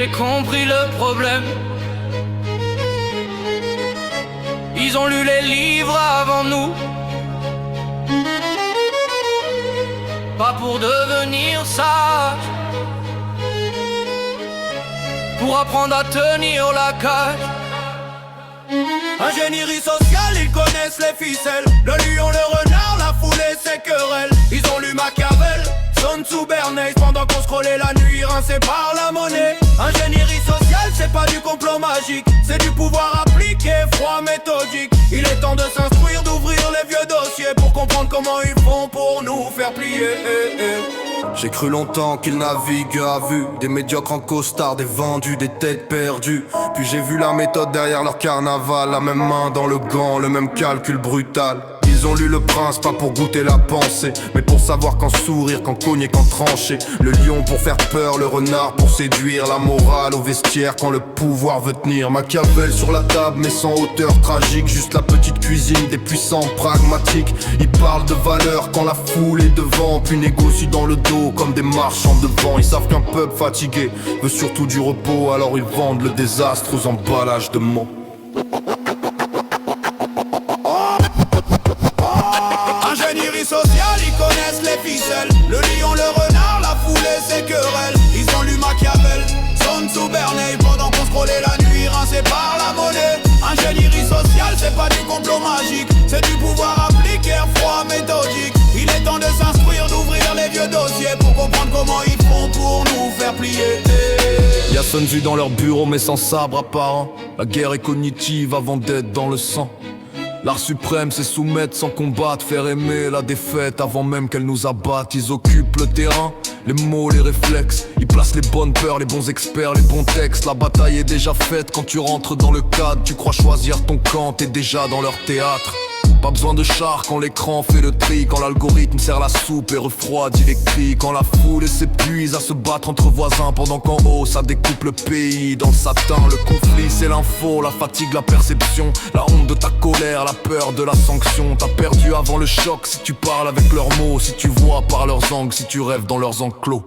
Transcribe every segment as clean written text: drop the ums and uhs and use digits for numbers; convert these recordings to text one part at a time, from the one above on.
j'ai compris le problème. Ils ont lu les livres avant nous, pas pour devenir sages, pour apprendre à tenir la cage. Ingénierie sociale, ils connaissent les ficelles. Le lion, le renard, la foule et ses querelles. Ils ont lu Machiavel, Sun Tzu, Bernays. Pendant qu'on scrollait la nuit, rincé par la monnaie. Ingénierie sociale, c'est pas du complot magique, c'est du pouvoir appliqué, froid, méthodique. Il est temps de s'instruire, d'ouvrir les vieux dossiers pour comprendre comment ils font pour nous faire plier. J'ai cru longtemps qu'ils naviguent à vue, des médiocres en costard, des vendus, des têtes perdues. Puis j'ai vu la méthode derrière leur carnaval, la même main dans le gant, le même calcul brutal. Ils ont lu Le Prince, pas pour goûter la pensée, mais pour savoir quand sourire, quand cogner, quand trancher. Le lion pour faire peur, le renard pour séduire. La morale au vestiaire quand le pouvoir veut tenir. Machiavel sur la table mais sans hauteur tragique, juste la petite cuisine des puissants pragmatiques. Ils parlent de valeur quand la foule est devant, puis négocient dans le dos comme des marchands de vent. Ils savent qu'un peuple fatigué veut surtout du repos, alors ils vendent le désastre aux emballages de mots. Ingénierie sociale, ils connaissent les ficelles. Le lion, le renard, la foule et ses querelles. Ils ont lu Machiavel, Sun Tzu, Bernays. Pendant qu'on scrollait la nuit, rincé par la monnaie. Ingénierie sociale, c'est pas du complot magique, c'est du pouvoir appliqué, froid, méthodique. Il est temps de s'instruire, d'ouvrir les vieux dossiers pour comprendre comment ils font pour nous faire plier. Y'a Sun Tzu dans leur bureau mais sans sabre apparent. La guerre est cognitive avant d'être dans le sang. L'art suprême c'est soumettre sans combattre, faire aimer la défaite avant même qu'elle nous abatte. Ils occupent le terrain, les mots, les réflexes. Ils placent les bonnes peurs, les bons experts, les bons textes. La bataille est déjà faite quand tu rentres dans le cadre. Tu crois choisir ton camp, t'es déjà dans leur théâtre. Pas besoin de char quand l'écran fait le tri, quand l'algorithme sert la soupe et refroidit les cris, quand la foule s'épuise à se battre entre voisins pendant qu'en haut ça découpe le pays dans le satin. Le conflit c'est l'info, la fatigue, la perception, la honte de ta colère, la peur de la sanction. T'as perdu avant le choc si tu parles avec leurs mots, si tu vois par leurs angles, si tu rêves dans leurs enclos.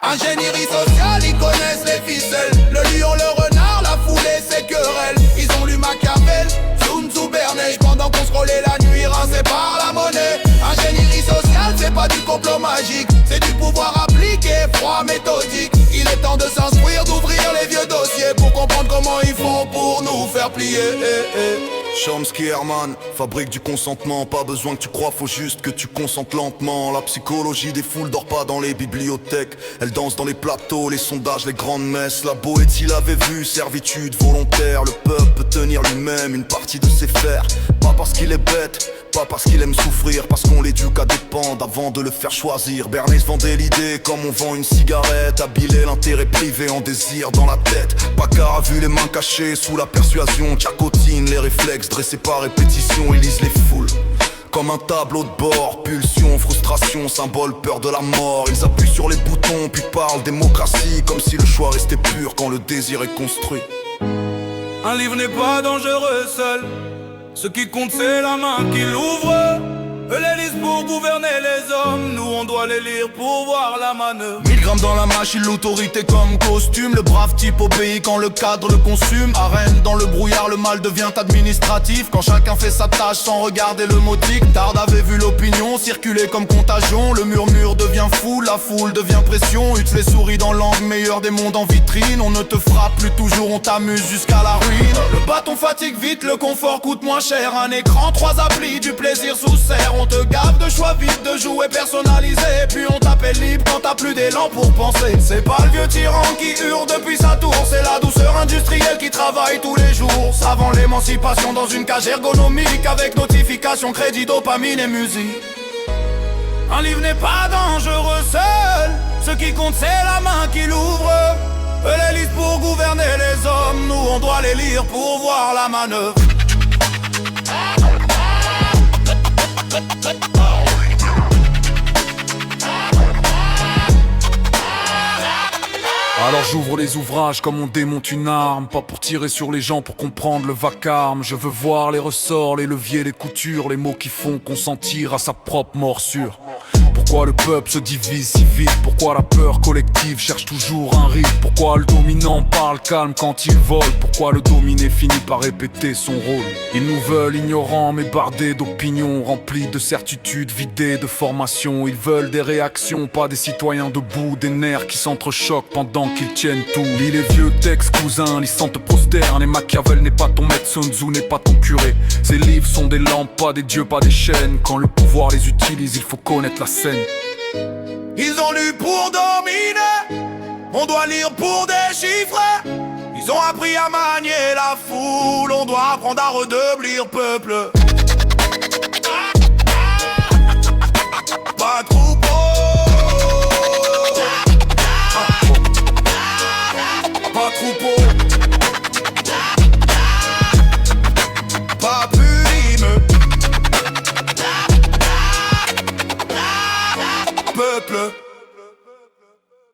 Ingénierie sociale, ils connaissent les ficelles. Le lion, le renard, la foule et ses querelles. Ils ont lu Machiavel, Sun Tzu, Bernays. Pendant qu'on scrollait la nuit, rincé par la monnaie. Ingénierie sociale, c'est pas du complot magique, c'est du pouvoir appliqué, froid, méthodique. Il est temps de s'instruire, d'ouvrir les vieux dossiers pour comprendre comment ils font pour nous faire plier. Chomsky Herman, fabrique du consentement. Pas besoin que tu crois, faut juste que tu consentes lentement. La psychologie des foules dort pas dans les bibliothèques, elle danse dans les plateaux, les sondages, les grandes messes. La Boétie l'avait vu, servitude volontaire. Le peuple peut tenir lui-même une partie de ses fers. Pas parce qu'il est bête, pas parce qu'il aime souffrir, parce qu'on l'éduque à dépendre avant de le faire choisir. Bernays vendait l'idée comme on vend une cigarette, habillait l'intérêt privé en désir dans la tête. Paccard a vu les mains cachées sous la persuasion, Tchakotine les réflexes dressés par répétition, ils lisent les foules comme un tableau de bord. Pulsion, frustration, symbole, peur de la mort. Ils appuient sur les boutons puis parlent démocratie, comme si le choix restait pur quand le désir est construit. Un livre n'est pas dangereux seul, ce qui compte c'est la main qui l'ouvre. Eux les lisent pour gouverner les hommes, nous on doit les lire pour voir la manœuvre. 1000 grammes dans la machine, l'autorité comme costume. Le brave type obéit quand le cadre le consume. Arène dans le brouillard, le mal devient administratif. Quand chacun fait sa tâche sans regarder le motique. Tard avait vu l'opinion circuler comme contagion. Le murmure devient fou, la foule devient pression. Hutte les souris dans l'angle, meilleur des mondes en vitrine. On ne te frappe plus toujours, on t'amuse jusqu'à la ruine. Le bâton fatigue vite, le confort coûte moins cher. Un écran, 3 applis, du plaisir sous serre. On te gave de choix vite, de jouets personnalisés. Puis on t'appelle libre quand t'as plus d'élan pour penser. C'est pas le vieux tyran qui hurle depuis sa tour, c'est la douceur industrielle qui travaille tous les jours. Savant l'émancipation dans une cage ergonomique, avec notification, crédit, dopamine et musique. Un livre n'est pas dangereux seul, ce qui compte c'est la main qui l'ouvre. Eux les lisent pour gouverner les hommes, nous on doit les lire pour voir la manœuvre. Alors j'ouvre les ouvrages comme on démonte une arme. Pas pour tirer sur les gens, pour comprendre le vacarme. Je veux voir les ressorts, les leviers, les coutures, les mots qui font consentir à sa propre morsure. Pourquoi le peuple se divise si vite? Pourquoi la peur collective cherche toujours un rythme? Pourquoi le dominant parle calme quand il vole? Pourquoi le dominé finit par répéter son rôle? Ils nous veulent ignorants mais bardés d'opinions, remplis de certitudes, vidés de formation. Ils veulent des réactions, pas des citoyens debout, des nerfs qui s'entrechoquent pendant qu'ils tiennent tout. Lis les vieux textes cousins, lisant te prosterne. Et Machiavel n'est pas ton maître, Sun Tzu n'est pas ton curé. Ces livres sont des lampes, pas des dieux, pas des chaînes. Quand le pouvoir les utilise, il faut connaître la scène. Ils ont lu pour dominer, on doit lire pour déchiffrer. Ils ont appris à manier la foule, on doit apprendre à redevenir peuple. Pas troupeau, pas troupeau, pas plume, peuple.